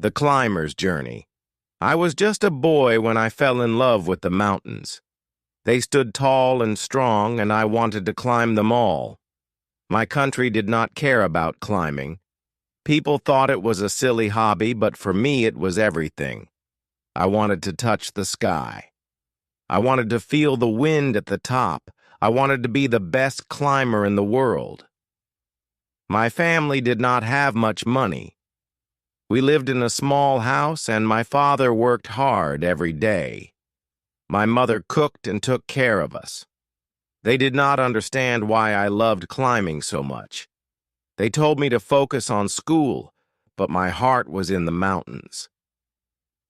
The Climber's Journey. I was just a boy when I fell in love with the mountains. They stood tall and strong, and I wanted to climb them all. My country did not care about climbing. People thought it was a silly hobby, but for me it was everything. I wanted to touch the sky. I wanted to feel the wind at the top. I wanted to be the best climber in the world. My family did not have much money. We lived in a small house, and my father worked hard every day. My mother cooked and took care of us. They did not understand why I loved climbing so much. They told me to focus on school, but my heart was in the mountains.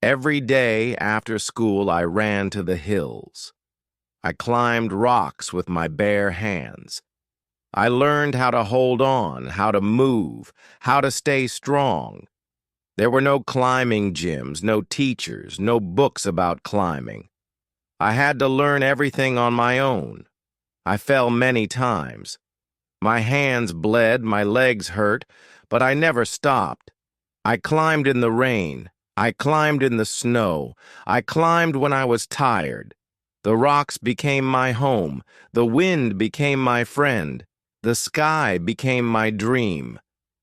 Every day after school, I ran to the hills. I climbed rocks with my bare hands. I learned how to hold on, how to move, how to stay strong. There were no climbing gyms, no teachers, no books about climbing. I had to learn everything on my own. I fell many times. My hands bled, my legs hurt, but I never stopped. I climbed in the rain. I climbed in the snow. I climbed when I was tired. The rocks became my home. The wind became my friend. The sky became my dream.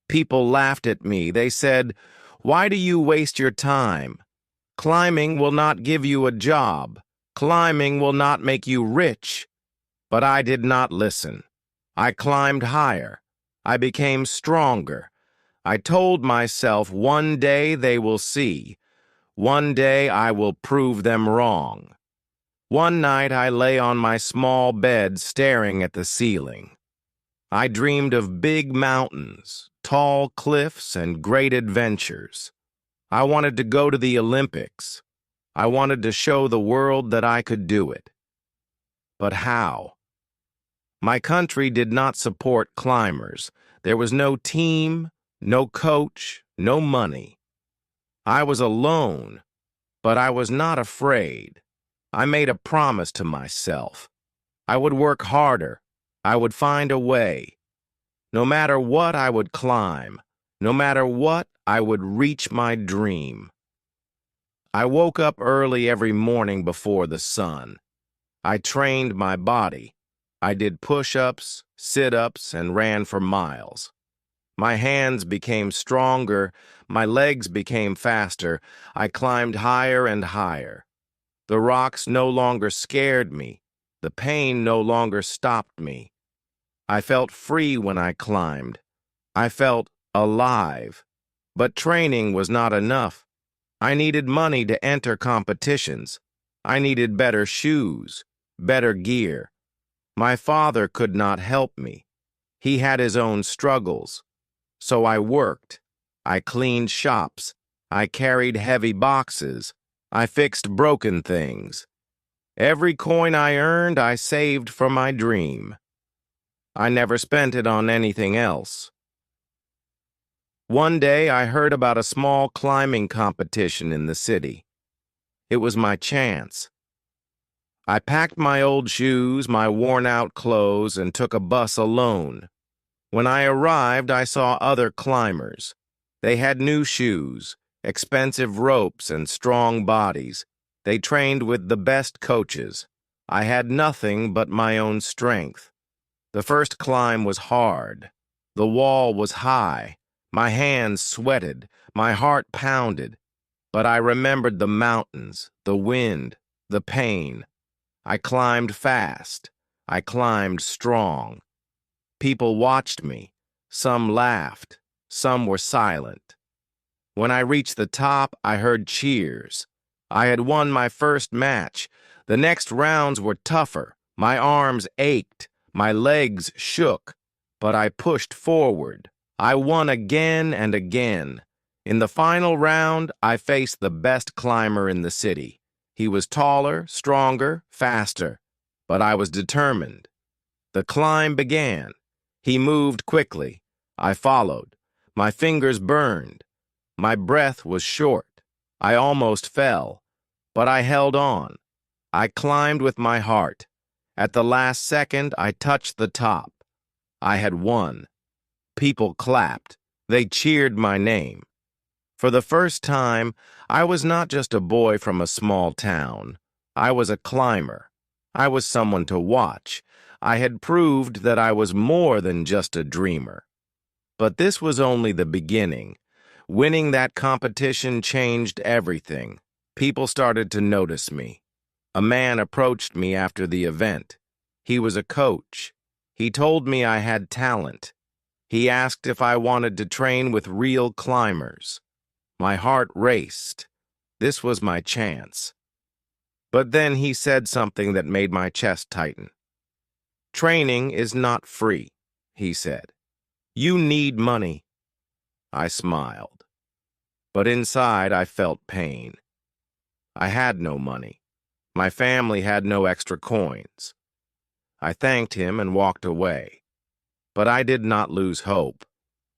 People laughed at me. They said, "Why do you waste your time? Climbing will not give you a job. Climbing will not make you rich." But I did not listen. I climbed higher. I became stronger. I told myself, one day they will see. One day I will prove them wrong. One night I lay on my small bed staring at the ceiling. I dreamed of big mountains, tall cliffs, and great adventures. I wanted to go to the Olympics. I wanted to show the world that I could do it. But how? My country did not support climbers. There was no team, no coach, no money. I was alone, but I was not afraid. I made a promise to myself. I would work harder. I would find a way. No matter what, I would climb. No matter what, I would reach my dream. I woke up early every morning before the sun. I trained my body. I did push-ups, sit-ups, and ran for miles. My hands became stronger. My legs became faster. I climbed higher and higher. The rocks no longer scared me. The pain no longer stopped me. I felt free when I climbed. I felt alive. But training was not enough. I needed money to enter competitions. I needed better shoes, better gear. My father could not help me. He had his own struggles. So I worked. I cleaned shops. I carried heavy boxes. I fixed broken things. Every coin I earned, I saved for my dream. I never spent it on anything else. One day, I heard about a small climbing competition in the city. It was my chance. I packed my old shoes, my worn-out clothes, and took a bus alone. When I arrived, I saw other climbers. They had new shoes, expensive ropes, and strong bodies. They trained with the best coaches. I had nothing but my own strength. The first climb was hard. The wall was high. My hands sweated. My heart pounded. But I remembered the mountains, the wind, the pain. I climbed fast. I climbed strong. People watched me. Some laughed. Some were silent. When I reached the top, I heard cheers. I had won my first match. The next rounds were tougher. My arms ached. My legs shook. But I pushed forward. I won again and again. In the final round, I faced the best climber in the city. He was taller, stronger, faster. But I was determined. The climb began. He moved quickly. I followed. My fingers burned. My breath was short. I almost fell. But I held on. I climbed with my heart. At the last second, I touched the top. I had won. People clapped. They cheered my name. For the first time, I was not just a boy from a small town. I was a climber. I was someone to watch. I had proved that I was more than just a dreamer. But this was only the beginning. Winning that competition changed everything. People started to notice me. A man approached me after the event. He was a coach. He told me I had talent. He asked if I wanted to train with real climbers. My heart raced. This was my chance. But then he said something that made my chest tighten. "Training is not free," he said. "You need money." I smiled. But inside I felt pain. I had no money. My family had no extra coins. I thanked him and walked away. But I did not lose hope.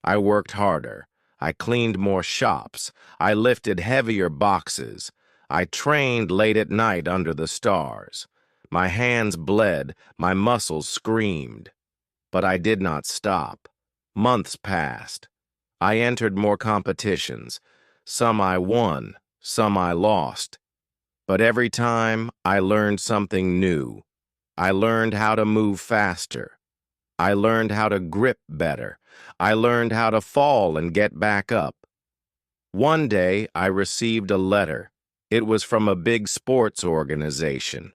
I worked harder. I cleaned more shops. I lifted heavier boxes. I trained late at night under the stars. My hands bled. My muscles screamed. But I did not stop. Months passed. I entered more competitions. Some I won, some I lost. But every time, I learned something new. I learned how to move faster. I learned how to grip better. I learned how to fall and get back up. One day, I received a letter. It was from a big sports organization.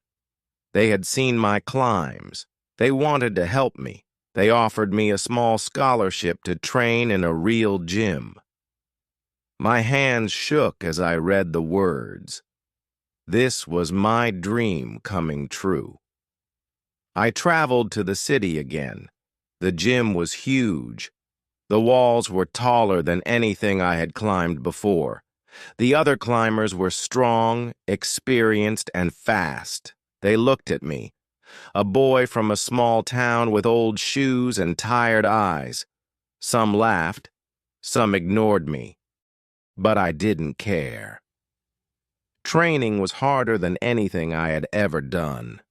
They had seen my climbs. They wanted to help me. They offered me a small scholarship to train in a real gym. My hands shook as I read the words. This was my dream coming true. I traveled to the city again. The gym was huge. The walls were taller than anything I had climbed before. The other climbers were strong, experienced, and fast. They looked at me, a boy from a small town with old shoes and tired eyes. Some laughed, some ignored me. But I didn't care. Training was harder than anything I had ever done.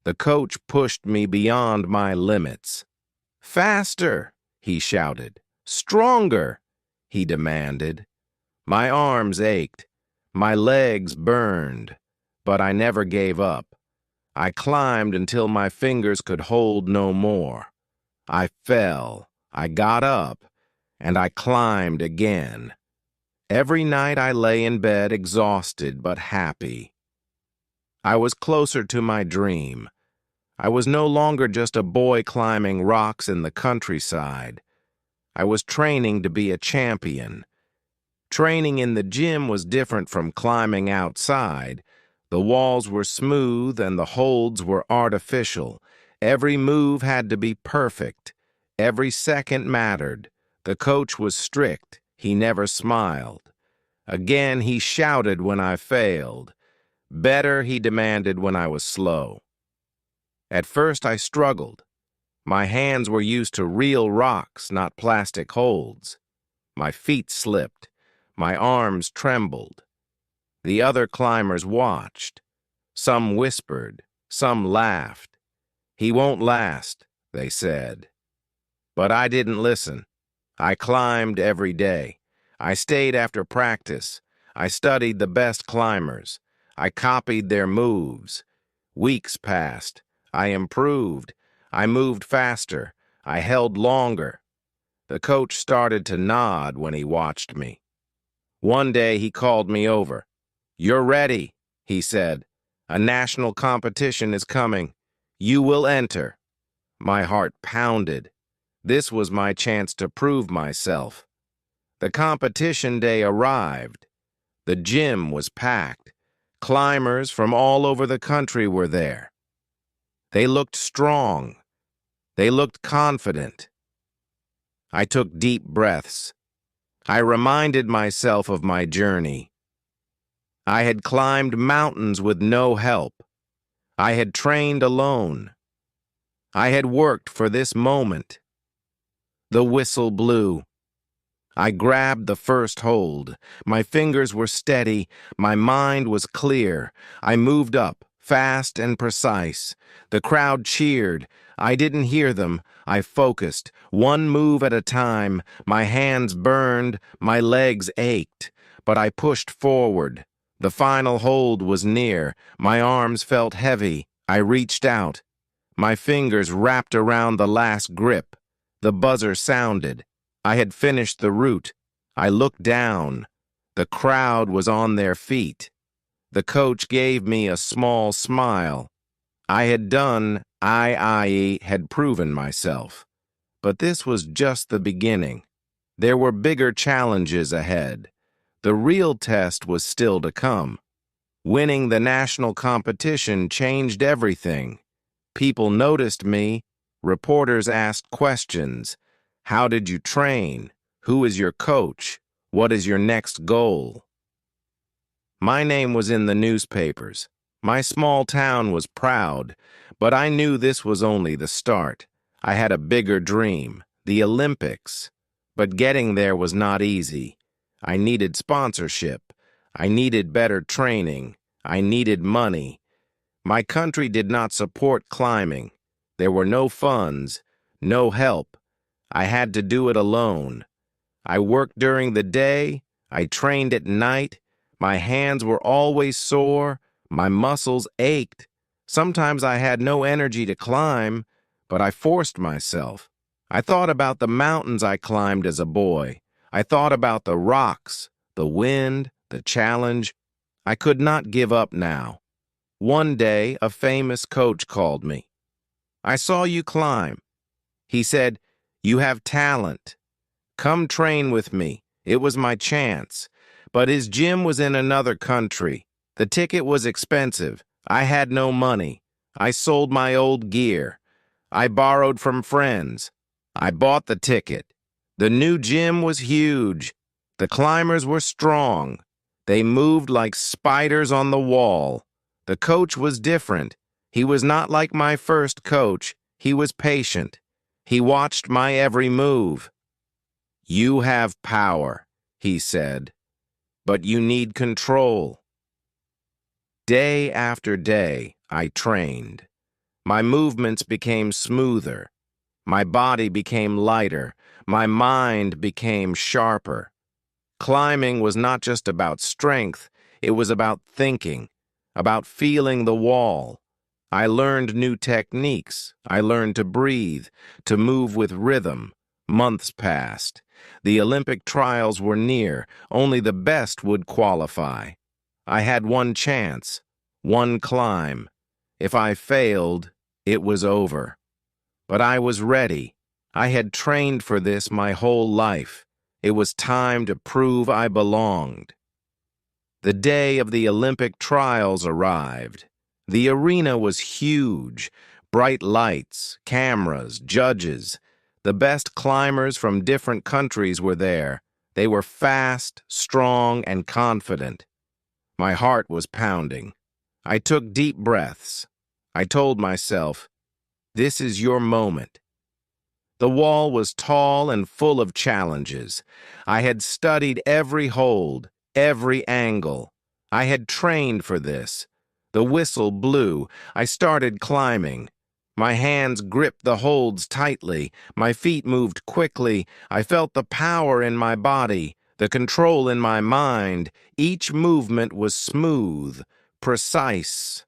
The coach pushed me beyond my limits. "Faster!" he shouted. "Stronger!" he demanded. My arms ached. My legs burned. But I never gave up. I climbed until my fingers could hold no more. I fell. I got up. And I climbed again. Every night I lay in bed exhausted but happy. I was closer to my dream. I was no longer just a boy climbing rocks in the countryside. I was training to be a champion. Training in the gym was different from climbing outside. The walls were smooth and the holds were artificial. Every move had to be perfect. Every second mattered. The coach was strict. He never smiled. Again, he shouted when I failed. Better, he demanded when I was slow. At first, I struggled. My hands were used to real rocks, not plastic holds. My feet slipped. My arms trembled. The other climbers watched. Some whispered. Some laughed. "He won't last," they said. But I didn't listen. I climbed every day. I stayed after practice. I studied the best climbers. I copied their moves. Weeks passed. I improved. I moved faster. I held longer. The coach started to nod when he watched me. One day he called me over. "You're ready," he said. "A national competition is coming. You will enter." My heart pounded. This was my chance to prove myself. The competition day arrived. The gym was packed. Climbers from all over the country were there. They looked strong. They looked confident. I took deep breaths. I reminded myself of my journey. I had climbed mountains with no help. I had trained alone. I had worked for this moment. The whistle blew. I grabbed the first hold. My fingers were steady. My mind was clear. I moved up, fast and precise. The crowd cheered. I didn't hear them. I focused, one move at a time. My hands burned, my legs ached, but I pushed forward. The final hold was near. My arms felt heavy. I reached out. My fingers wrapped around the last grip. The buzzer sounded. I had finished the route. I looked down. The crowd was on their feet. The coach gave me a small smile. I had done, I had proven myself. But this was just the beginning. There were bigger challenges ahead. The real test was still to come. Winning the national competition changed everything. People noticed me. Reporters asked questions. How did you train? Who is your coach? What is your next goal? My name was in the newspapers. My small town was proud, but I knew this was only the start. I had a bigger dream, the Olympics. But getting there was not easy. I needed sponsorship. I needed better training. I needed money. My country did not support climbing. There were no funds, no help. I had to do it alone. I worked during the day. I trained at night. My hands were always sore. My muscles ached. Sometimes I had no energy to climb, but I forced myself. I thought about the mountains I climbed as a boy. I thought about the rocks, the wind, the challenge. I could not give up now. One day, a famous coach called me. I saw you climb. He said, "You have talent. Come train with me." It was my chance. But his gym was in another country. The ticket was expensive. I had no money. I sold my old gear. I borrowed from friends. I bought the ticket. The new gym was huge. The climbers were strong. They moved like spiders on the wall. The coach was different. He was not like my first coach. He was patient. He watched my every move. "You have power," he said, "but you need control." Day after day, I trained. My movements became smoother. My body became lighter. My mind became sharper. Climbing was not just about strength, it was about thinking, about feeling the wall. I learned new techniques. I learned to breathe, to move with rhythm. Months passed. The Olympic trials were near. Only the best would qualify. I had one chance, one climb. If I failed, it was over. But I was ready. I had trained for this my whole life. It was time to prove I belonged. The day of the Olympic trials arrived. The arena was huge. Bright lights, cameras, judges. The best climbers from different countries were there. They were fast, strong, and confident. My heart was pounding. I took deep breaths. I told myself, "This is your moment." The wall was tall and full of challenges. I had studied every hold, every angle. I had trained for this. The whistle blew. I started climbing. My hands gripped the holds tightly. My feet moved quickly. I felt the power in my body, the control in my mind. Each movement was smooth, precise.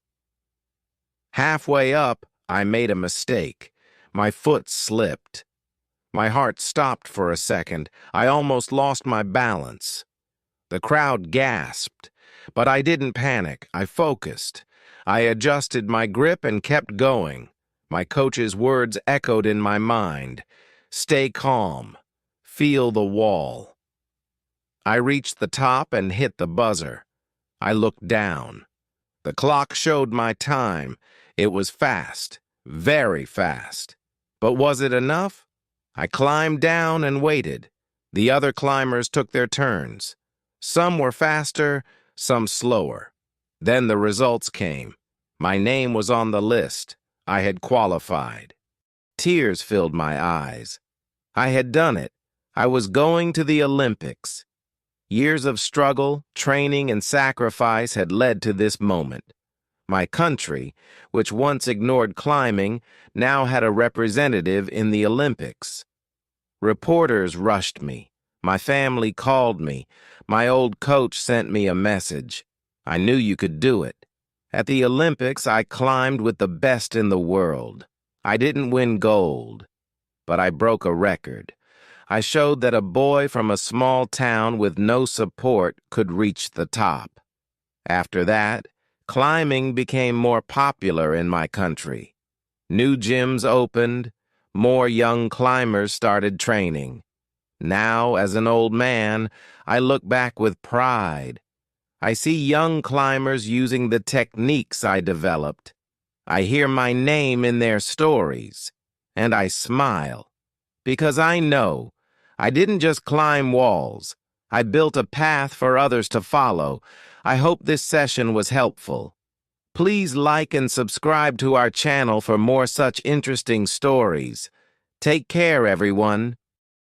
Halfway up, I made a mistake. My foot slipped. My heart stopped for a second. I almost lost my balance. The crowd gasped, but I didn't panic. I focused. I adjusted my grip and kept going. My coach's words echoed in my mind. "Stay calm. Feel the wall." I reached the top and hit the buzzer. I looked down. The clock showed my time. It was fast, very fast. But was it enough? I climbed down and waited. The other climbers took their turns. Some were faster, some slower. Then the results came. My name was on the list. I had qualified. Tears filled my eyes. I had done it. I was going to the Olympics. Years of struggle, training, and sacrifice had led to this moment. My country, which once ignored climbing, now had a representative in the Olympics. Reporters rushed me. My family called me. My old coach sent me a message. I knew you could do it. At the Olympics, I climbed with the best in the world. I didn't win gold, but I broke a record. I showed that a boy from a small town with no support could reach the top. After that, climbing became more popular in my country. New gyms opened, more young climbers started training. Now, as an old man, I look back with pride. I see young climbers using the techniques I developed. I hear my name in their stories, and I smile, because I know I didn't just climb walls. I built a path for others to follow. I hope this session was helpful. Please like and subscribe to our channel for more such interesting stories. Take care, everyone.